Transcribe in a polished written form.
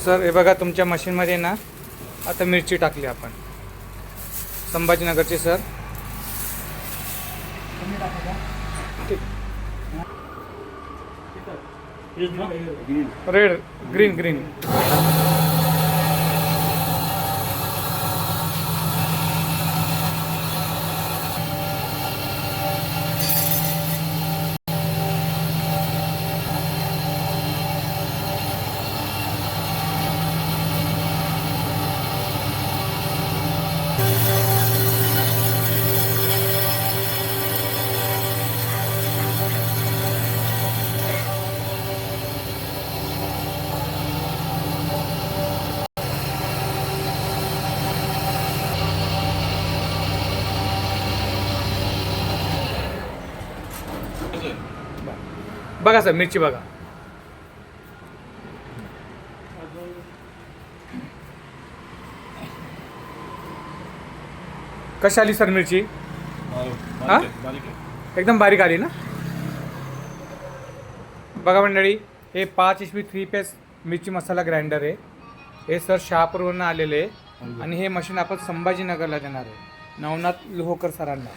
Sir हे बघा तुमच्या मशीनमध्ये ना आता मिरची टाकली आपण संभाजीनगरची सर. Red green green. बघा सर मिरची बघा. कशी आली सर मिरची? हां एकदम बारीक आली ना. बघा मंडळी हे 5 HP 3 पेस मिरची मसाला ग्राइंडर आहे. हे सर शहापूरवरून आलेले आहे आणि हे मशीन आपण संभाजीनगरला देणार आहे नवनाथ लोहोकर सरांना.